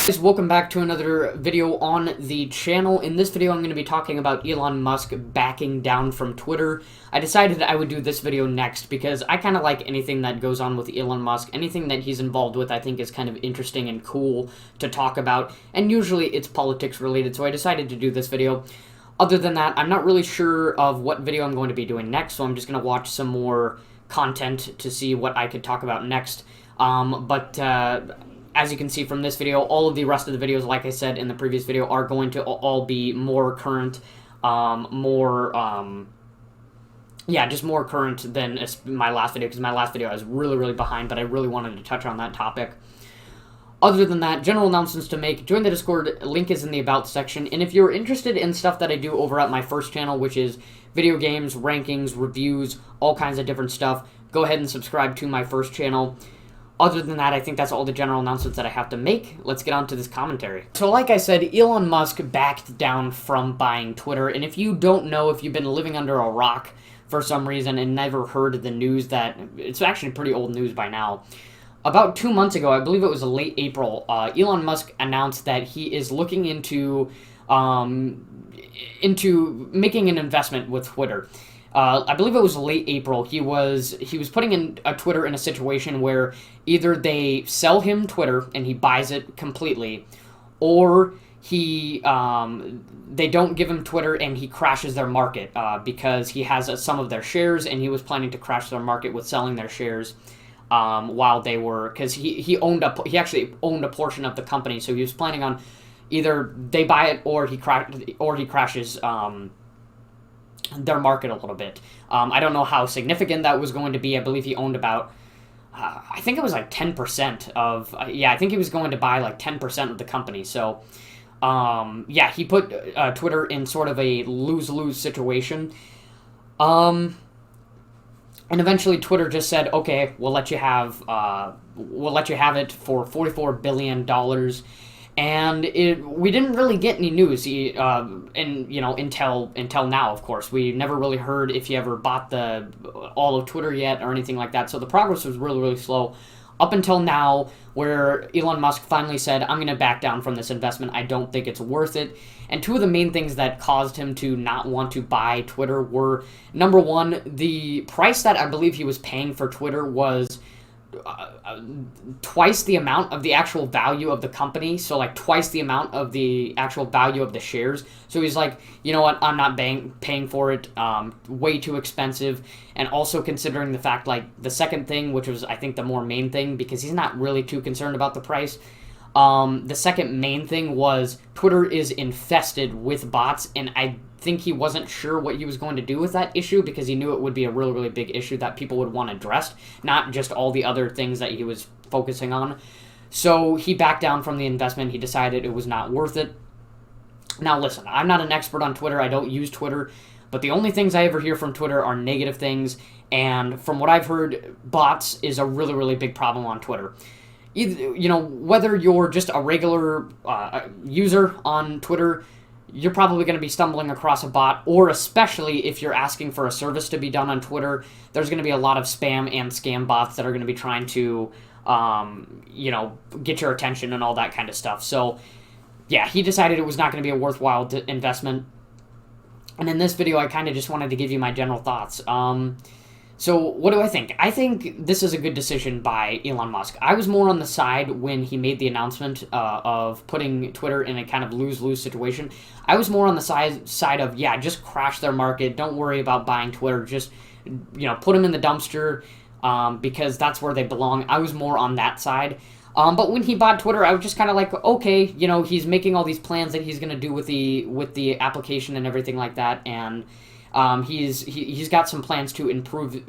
Guys, welcome back to another video on the channel. In this video, I'm going to be talking about Elon Musk backing down from Twitter. I decided I would do this video next because I kind of like anything that goes on with Elon Musk. Anything that he's involved with I think is kind of interesting and cool to talk about, and usually it's politics related, so I decided to do this video. Other than that, I'm not really sure of what video I'm going to be doing next, so I'm just going to watch some more content to see what I could talk about next. As you can see from this video, all of the rest of the videos, like I said in the previous video, are going to all be more current, just more current than my last video, because my last video I was really behind, but I really wanted to touch on that topic. Other than that, general announcements to make. Join the Discord, link is in the About section, and if you're interested in stuff that I do over at my first channel, which is video games, rankings, reviews, all kinds of different stuff, go ahead and subscribe to my first channel. Other than that, I think that's all the general announcements that I have to make. Let's get on to this commentary. So like I said, Elon Musk backed down from buying Twitter, and if you don't know, if you've been living under a rock for some reason and never heard the news, that it's actually pretty old news by now. About 2 months ago, I believe it was late April, Elon Musk announced that he is looking into making an investment with Twitter. I believe it was late April. He was putting in Twitter in a situation where either they sell him Twitter and he buys it completely, or they don't give him Twitter and he crashes their market because he has some of their shares, and he was planning to crash their market with selling their shares while they were, because he actually owned a portion of the company, so he was planning on either they buy it or he crashes their market a little bit. I don't know how significant that was going to be. I believe he owned about, I think it was like 10% of, I think he was going to buy like 10% of the company. So, he put Twitter in sort of a lose-lose situation. And eventually Twitter just said, okay, we'll let you have it for $44 billion. And we didn't really get any news, until now. Of course, we never really heard if he ever bought all of Twitter yet or anything like that. So the progress was really slow, up until now, where Elon Musk finally said, "I'm going to back down from this investment. I don't think it's worth it." And two of the main things that caused him to not want to buy Twitter were, number one, the price that I believe he was paying for Twitter was twice the amount of the actual value of the company, so like twice the amount of the actual value of the shares. So he's like, you know what, I'm not paying for it, way too expensive. And also considering the fact, like, the second thing, which was I think the more main thing, because he's not really too concerned about the price, the second main thing was Twitter is infested with bots, and I think he wasn't sure what he was going to do with that issue, because he knew it would be a really big issue that people would want addressed, not just all the other things that he was focusing on. So he backed down from the investment. He decided it was not worth it. Now listen, I'm not an expert on Twitter. I don't use Twitter, but the only things I ever hear from Twitter are negative things, and from what I've heard, bots is a really big problem on Twitter. Whether you're just a regular user on Twitter, you're probably going to be stumbling across a bot, or especially if you're asking for a service to be done on Twitter, there's going to be a lot of spam and scam bots that are going to be trying to, get your attention and all that kind of stuff. So, yeah, he decided it was not going to be a worthwhile investment. And in this video, I kind of just wanted to give you my general thoughts. So what do I think? I think this is a good decision by Elon Musk. I was more on the side when he made the announcement of putting Twitter in a kind of lose-lose situation. I was more on the side of, just crash their market. Don't worry about buying Twitter. Just, put them in the dumpster because that's where they belong. I was more on that side. But when he bought Twitter, I was just kind of like, okay, he's making all these plans that he's going to do with the application and everything like that, and he's got some plans to improve,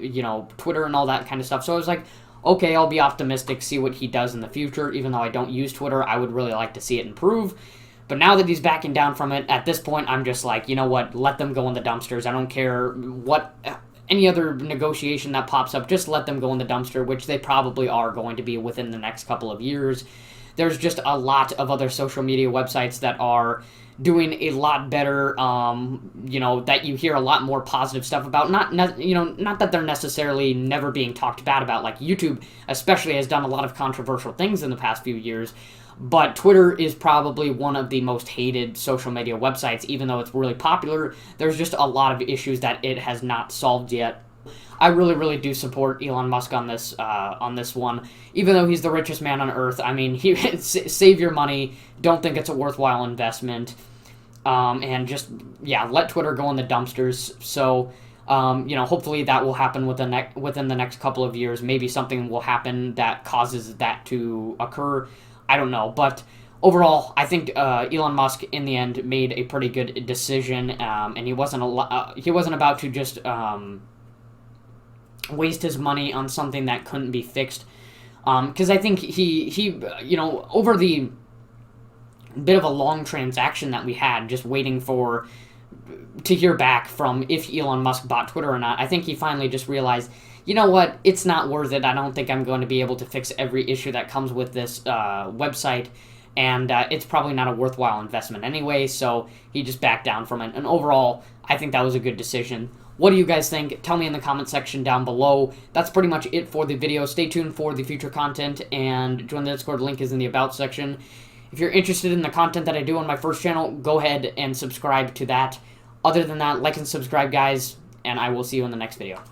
Twitter and all that kind of stuff. So I was like, okay, I'll be optimistic, see what he does in the future. Even though I don't use Twitter, I would really like to see it improve. But now that he's backing down from it, at this point, I'm just like, you know what, let them go in the dumpsters. I don't care what any other negotiation that pops up, just let them go in the dumpster, which they probably are going to be within the next couple of years. there's just a lot of other social media websites that are doing a lot better, that you hear a lot more positive stuff about. Not that they're necessarily never being talked bad about. Like YouTube especially has done a lot of controversial things in the past few years, but Twitter is probably one of the most hated social media websites. Even though it's really popular, there's just a lot of issues that it has not solved yet. I really, really do support Elon Musk on this one. Even though he's the richest man on earth, I mean, save your money. Don't think it's a worthwhile investment. And just, let Twitter go in the dumpsters. So, hopefully that will happen within the next couple of years. Maybe something will happen that causes that to occur. I don't know. But overall, I think Elon Musk, in the end, made a pretty good decision. And he wasn't about to just waste his money on something that couldn't be fixed. Because I think he over the bit of a long transaction that we had, just waiting to hear back from if Elon Musk bought Twitter or not, I think he finally just realized, you know what, it's not worth it. I don't think I'm going to be able to fix every issue that comes with this website, and it's probably not a worthwhile investment anyway, so he just backed down from it. And overall, I think that was a good decision. What do you guys think? Tell me in the comment section down below. That's pretty much it for the video. Stay tuned for the future content, and join the Discord. Link is in the About section. If you're interested in the content that I do on my first channel, go ahead and subscribe to that. Other than that, like and subscribe, guys, and I will see you in the next video.